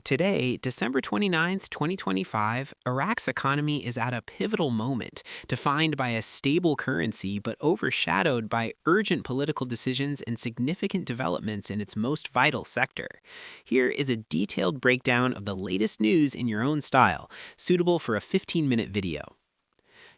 Today, December 29th, 2025, Iraq's economy is at a pivotal moment, defined by a stable currency but overshadowed by urgent political decisions and significant developments in its most vital sector. Here is a detailed breakdown of the latest news in your own style, suitable for a 15-minute video.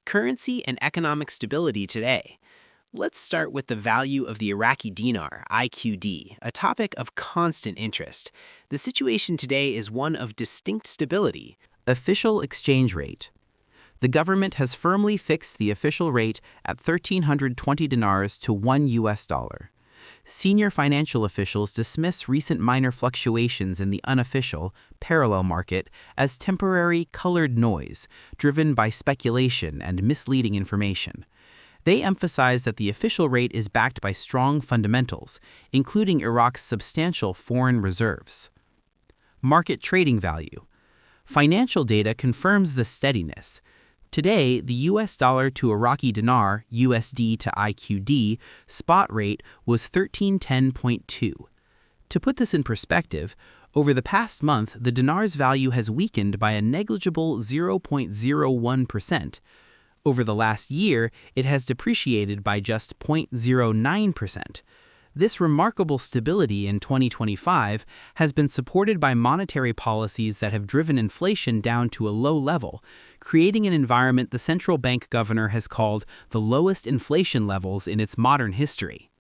Currency and economic stability today. Let's start with the value of the Iraqi Dinar, IQD, a topic of constant interest. The situation today is one of distinct stability. Official exchange rate. The government has firmly fixed the official rate at 1,320 dinars to $1. Senior financial officials dismiss recent minor fluctuations in the unofficial, parallel market as temporary colored noise, driven by speculation and misleading information. They emphasize that the official rate is backed by strong fundamentals, including Iraq's substantial foreign reserves. Market trading value. Financial data confirms the steadiness. Today, the US dollar to Iraqi dinar, USD to IQD, spot rate was 1310.2. To put this in perspective, over the past month, the dinar's value has weakened by a negligible 0.01%. Over the last year, it has depreciated by just 0.09%. This remarkable stability in 2025 has been supported by monetary policies that have driven inflation down to a low level, creating an environment the central bank governor has called the lowest inflation levels in its modern history.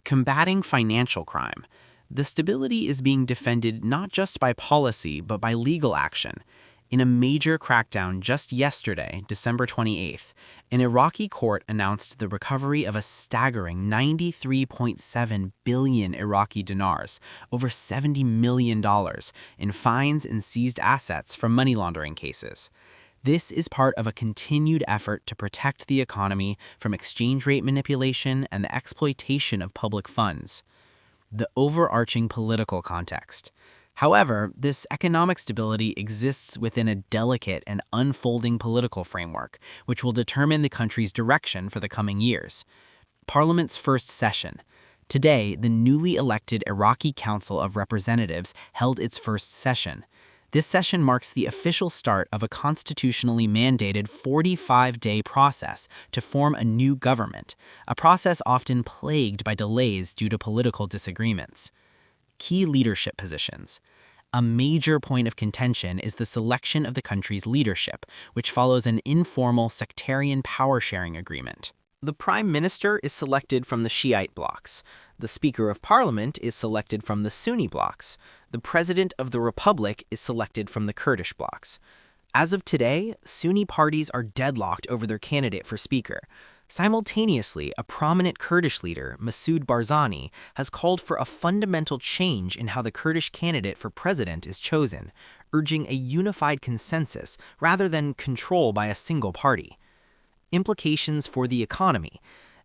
Combating financial crime. The stability is being defended not just by policy but by legal action. In a major crackdown just yesterday, December 28th, an Iraqi court announced the recovery of a staggering 93.7 billion Iraqi dinars, over $70 million, in fines and seized assets from money laundering cases. This is part of a continued effort to protect the economy from exchange rate manipulation and the exploitation of public funds. The overarching political context. However, this economic stability exists within a delicate and unfolding political framework, which will determine the country's direction for the coming years. Parliament's first session. Today, the newly elected Iraqi Council of Representatives held its first session. This session marks the official start of a constitutionally mandated 45-day process to form a new government, a process often plagued by delays due to political disagreements. Key leadership positions. A major point of contention is the selection of the country's leadership, which follows an informal sectarian power-sharing agreement. The prime minister is selected from the Shiite blocs. The speaker of parliament is selected from the Sunni blocs. The president of the republic is selected from the Kurdish blocs. As of today, Sunni parties are deadlocked over their candidate for speaker. Simultaneously, a prominent Kurdish leader, Masoud Barzani, has called for a fundamental change in how the Kurdish candidate for president is chosen, urging a unified consensus rather than control by a single party. Implications for the economy.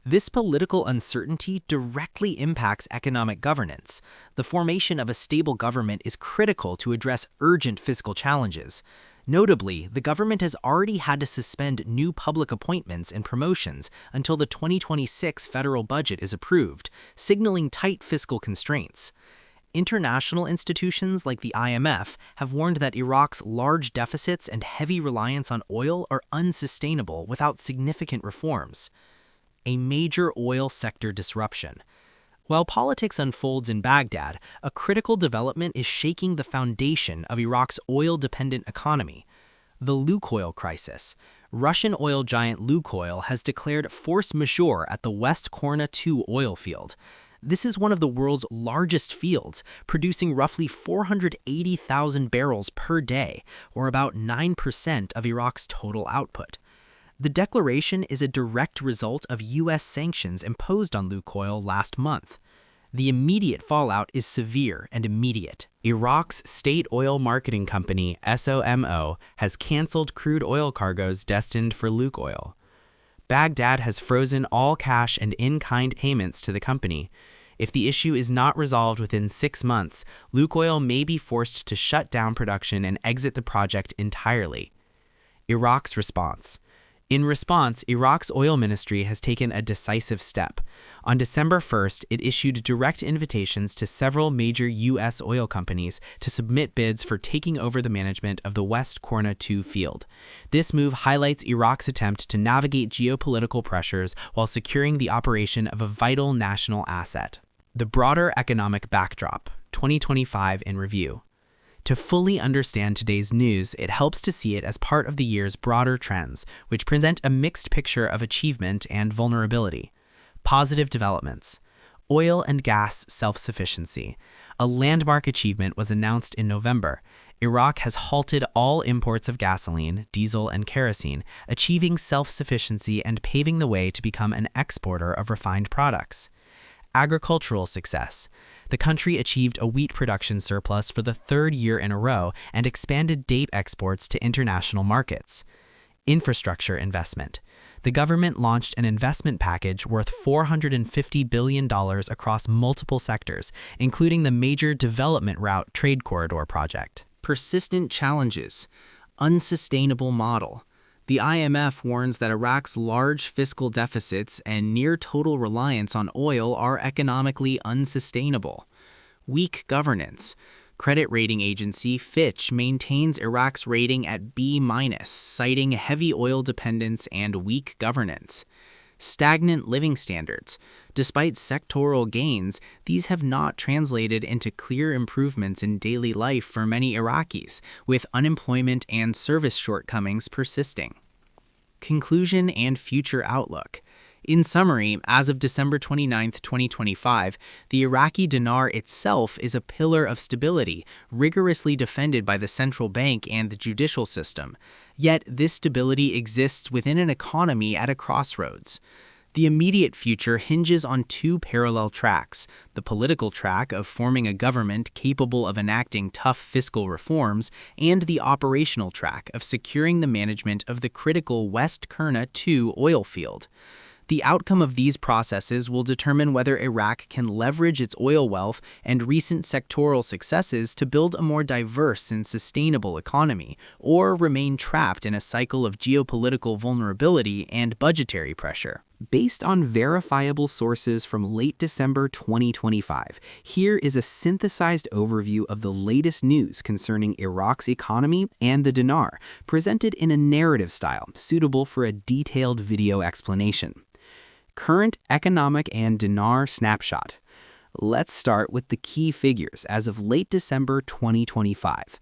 This political uncertainty directly impacts economic governance. The formation of a stable government is critical to address urgent fiscal challenges. Notably, the government has already had to suspend new public appointments and promotions until the 2026 federal budget is approved, signaling tight fiscal constraints. International institutions like the IMF have warned that Iraq's large deficits and heavy reliance on oil are unsustainable without significant reforms. A major oil sector disruption. While politics unfolds in Baghdad, a critical development is shaking the foundation of Iraq's oil-dependent economy. The Lukoil crisis. Russian oil giant Lukoil has declared force majeure at the West Qurna-2 oil field. This is one of the world's largest fields, producing roughly 480,000 barrels per day, or about 9% of Iraq's total output. The declaration is a direct result of U.S. sanctions imposed on Lukoil last month. The immediate fallout is severe and immediate. Iraq's state oil marketing company, SOMO, has canceled crude oil cargoes destined for Lukoil. Baghdad has frozen all cash and in-kind payments to the company. If the issue is not resolved within 6 months, Lukoil may be forced to shut down production and exit the project entirely. Iraq's response. In response, Iraq's oil ministry has taken a decisive step. On December 1st, it issued direct invitations to several major U.S. oil companies to submit bids for taking over the management of the West Qurna-2 field. This move highlights Iraq's attempt to navigate geopolitical pressures while securing the operation of a vital national asset. The broader economic backdrop, 2025 in review. To fully understand today's news, it helps to see it as part of the year's broader trends, which present a mixed picture of achievement and vulnerability. Positive developments. Oil and gas self-sufficiency. A landmark achievement was announced in November. Iraq has halted all imports of gasoline, diesel, and kerosene, achieving self-sufficiency and paving the way to become an exporter of refined products. Agricultural success. The country achieved a wheat production surplus for the third year in a row and expanded date exports to international markets. Infrastructure investment. The government launched an investment package worth $450 billion across multiple sectors, including the major development route trade corridor project. Persistent challenges. Unsustainable model. The IMF warns that Iraq's large fiscal deficits and near-total reliance on oil are economically unsustainable. Weak governance. Credit rating agency Fitch maintains Iraq's rating at B-, citing heavy oil dependence and weak governance. Stagnant living standards. Despite sectoral gains, these have not translated into clear improvements in daily life for many Iraqis, with unemployment and service shortcomings persisting. Conclusion and future outlook. In summary, as of December 29, 2025, the Iraqi dinar itself is a pillar of stability, rigorously defended by the central bank and the judicial system. Yet, this stability exists within an economy at a crossroads. The immediate future hinges on two parallel tracks: the political track of forming a government capable of enacting tough fiscal reforms, and the operational track of securing the management of the critical West Qurna-2 oil field. The outcome of these processes will determine whether Iraq can leverage its oil wealth and recent sectoral successes to build a more diverse and sustainable economy, or remain trapped in a cycle of geopolitical vulnerability and budgetary pressure. Based on verifiable sources from late December 2025, here is a synthesized overview of the latest news concerning Iraq's economy and the dinar, presented in a narrative style suitable for a detailed video explanation. Current economic and dinar snapshot. Let's start with the key figures as of late December 2025.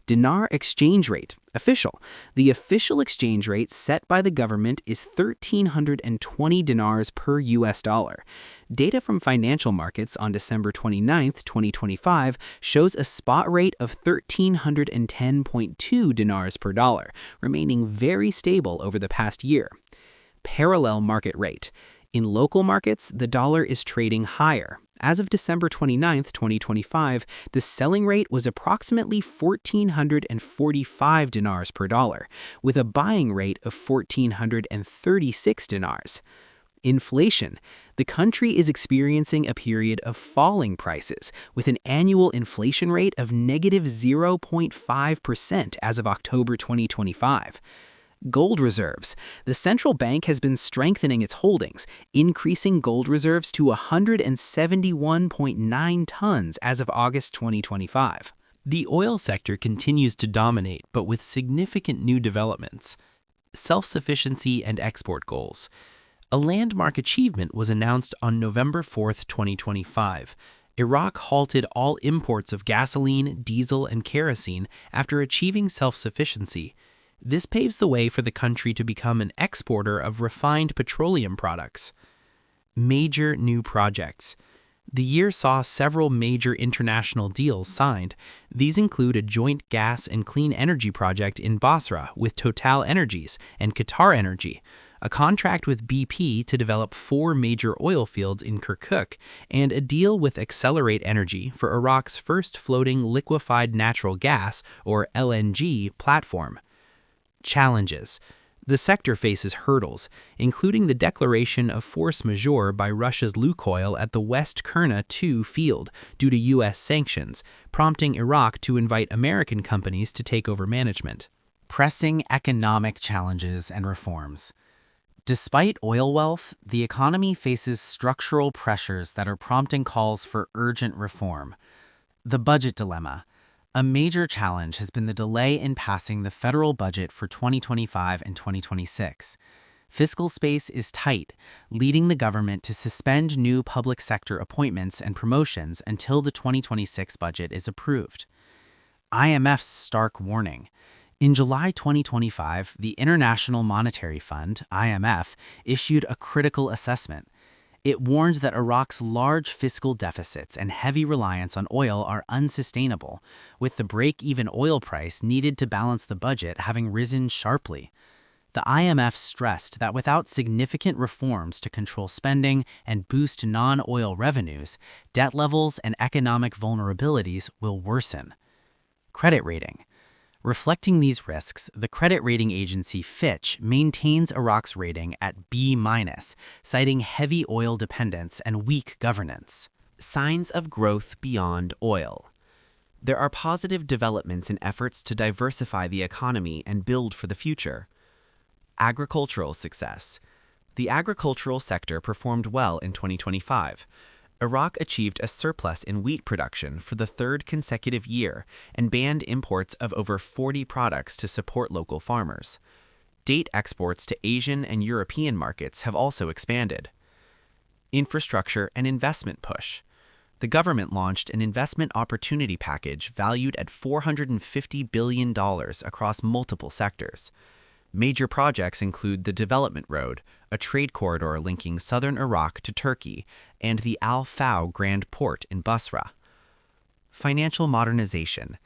Dinar exchange rate, official. The official exchange rate set by the government is 1,320 dinars per US dollar. Data from financial markets on December 29, 2025 shows a spot rate of 1,310.2 dinars per dollar, remaining very stable over the past year. Parallel market rate. In local markets, the dollar is trading higher. As of December 29, 2025, the selling rate was approximately 1,445 dinars per dollar, with a buying rate of 1,436 dinars. Inflation. The country is experiencing a period of falling prices, with an annual inflation rate of negative 0.5% as of October 2025. Gold reserves. The central bank has been strengthening its holdings, increasing gold reserves to 171.9 tons as of August 2025. The oil sector continues to dominate, but with significant new developments. Self-sufficiency and export goals. A landmark achievement was announced on November 4, 2025. Iraq halted all imports of gasoline, diesel, and kerosene after achieving self-sufficiency. This paves the way for the country to become an exporter of refined petroleum products. Major new projects. The year saw several major international deals signed. These include a joint gas and clean energy project in Basra with Total Energies and Qatar Energy, a contract with BP to develop 4 major oil fields in Kirkuk, and a deal with Accelerate Energy for Iraq's first floating liquefied natural gas, or LNG, platform. Challenges. The sector faces hurdles, including the declaration of force majeure by Russia's Lukoil at the West Qurna-2 field due to U.S. sanctions, prompting Iraq to invite American companies to take over management. Pressing economic challenges and reforms. Despite oil wealth, the economy faces structural pressures that are prompting calls for urgent reform. The budget dilemma. A major challenge has been the delay in passing the federal budget for 2025 and 2026. Fiscal space is tight, leading the government to suspend new public sector appointments and promotions until the 2026 budget is approved. IMF's stark warning. In July 2025, the International Monetary Fund, IMF, issued a critical assessment. It warned that Iraq's large fiscal deficits and heavy reliance on oil are unsustainable, with the break-even oil price needed to balance the budget having risen sharply. The IMF stressed that without significant reforms to control spending and boost non-oil revenues, debt levels and economic vulnerabilities will worsen. Credit rating. Reflecting these risks, the credit rating agency Fitch maintains Iraq's rating at B-, citing heavy oil dependence and weak governance. Signs of growth beyond oil. There are positive developments in efforts to diversify the economy and build for the future. Agricultural success. The agricultural sector performed well in 2025. Iraq achieved a surplus in wheat production for the third consecutive year and banned imports of over 40 products to support local farmers. Date exports to Asian and European markets have also expanded. Infrastructure and investment push. The government launched an investment opportunity package valued at $450 billion across multiple sectors. Major projects include the Development Road, a trade corridor linking southern Iraq to Turkey, and the Al-Fao Grand Port in Basra. Financial modernization.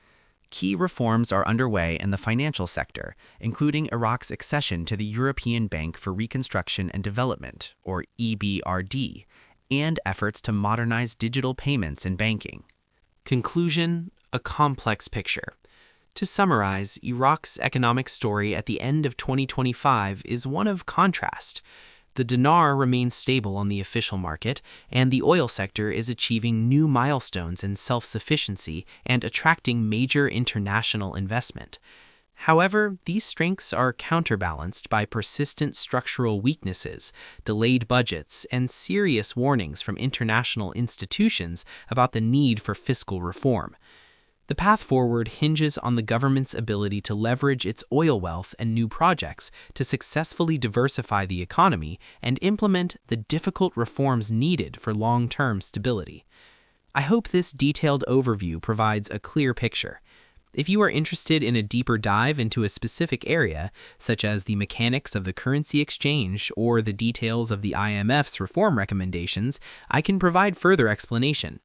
Key reforms are underway in the financial sector, including Iraq's accession to the European Bank for Reconstruction and Development, or EBRD, and efforts to modernize digital payments and banking. Conclusion: a complex picture. To summarize, Iraq's economic story at the end of 2025 is one of contrast. The dinar remains stable on the official market, and the oil sector is achieving new milestones in self-sufficiency and attracting major international investment. However, these strengths are counterbalanced by persistent structural weaknesses, delayed budgets, and serious warnings from international institutions about the need for fiscal reform. The path forward hinges on the government's ability to leverage its oil wealth and new projects to successfully diversify the economy and implement the difficult reforms needed for long-term stability. I hope this detailed overview provides a clear picture. If you are interested in a deeper dive into a specific area, such as the mechanics of the currency exchange or the details of the IMF's reform recommendations, I can provide further explanation.